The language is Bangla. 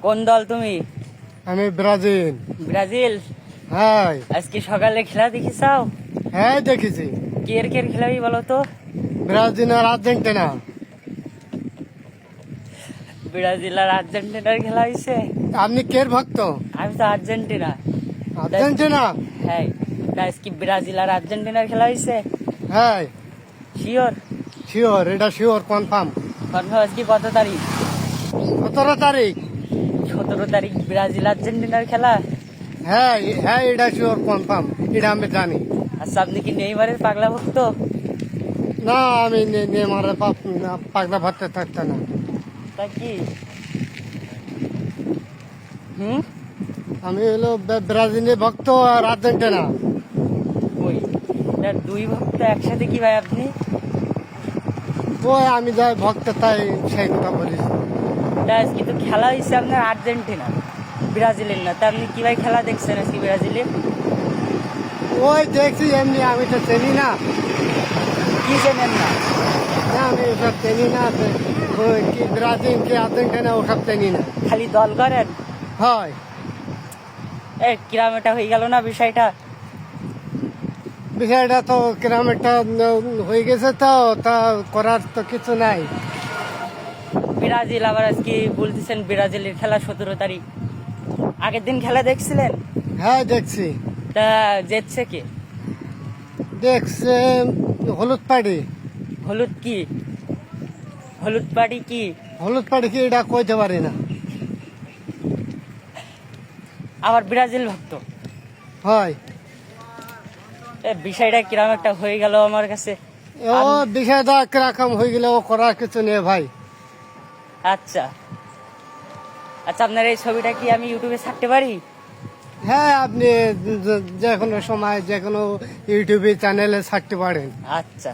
কোন দল তুমি? আমি ব্রাজিল। ব্রাজিল? হ্যাঁ আজকে সকালে খেলা দেখিসাও? হ্যাঁ দেখেছি। কের কের খেলাবি বলো তো? ব্রাজিল আর আর্জেন্টিনা। ব্রাজিল আর আর্জেন্টিনার খেলা হয়েছে। আপনি কের ভক্ত? আমি তো আর্জেন্টিনা। আর্জেন্টিনা? হ্যাঁ, তা আজকে ব্রাজিল আর আর্জেন্টিনার খেলা হয়েছে। হ্যাঁ শিওর? শিওর, এটা শিওর কনফার্ম। কনফার্ম। আজকে কত তারিখ? 17 তারিখ। 17 তারিখ ব্রাজিল আর্জেন্টিনার খেলা। হ্যাঁ হ্যাঁ এটা শিওর কনফার্ম, এটা আমি জানি। আচ্ছা, আপনি কি নেইমারের পাগলা ভক্ত? না আমি নেমারের পাগলা ভরতে থাকতে না। তা কি? হুম? আমি হলো ব্রাজিলের ভক্ত আর আর্জেন্টিনা। ওই তার দুই ভক্ত একসাথে কি ভাই আপনি? ওই আমি যাই ভক্ত তাই সেই কথা বলিস। তা আজকে তো খেলা হয়েছে আপনার আর্জেন্টিনা, ব্রাজিলের না। তা আপনি কি ভাই খেলা দেখছেন আজকে ব্রাজিলের? ওই দেখছি এমনি, আমি তো চিনি না। কি চেনেন না? না আমি ওসব চিনি না, ওই কি ব্রাজিল কি আর্জেন্টিনা ওসব চিনি না। খালি দল করেন? হয় কিরাম এটা হয়ে গেল না বিষয়টা? বিষয়টা তো কিরম একটা হয়ে গেছে, তো তা করার তো কিছু নাই। ব্রাজিল আবার আজকে বলতেছেন ব্রাজিলের খেলা 17 তারিখ। আগের দিন খেলা দেখছিলেন? হ্যাঁ দেখছি। তা জিতছে কে? দেখছে হলুদ পাড়ি। হলুদ কি? হলুদ পাড়ি কি? হলুদ পাড়ি কি এটা কইতে পারি না। আবার ব্রাজিল ভক্ত? হয় বিষয়টা কিরম একটা হয়ে গেল আমার কাছে। ও বিষয়টা কিরকম হয়ে গেলে ও করার কিছু নেই ভাই। আচ্ছা আচ্ছা, আপনার এই ছবিটা কি আমি ইউটিউবে ছাড়তে পারি? হ্যাঁ আপনি যে কোনো সময় যে কোনো ইউটিউবে চ্যানেলে ছাড়তে পারেন। আচ্ছা।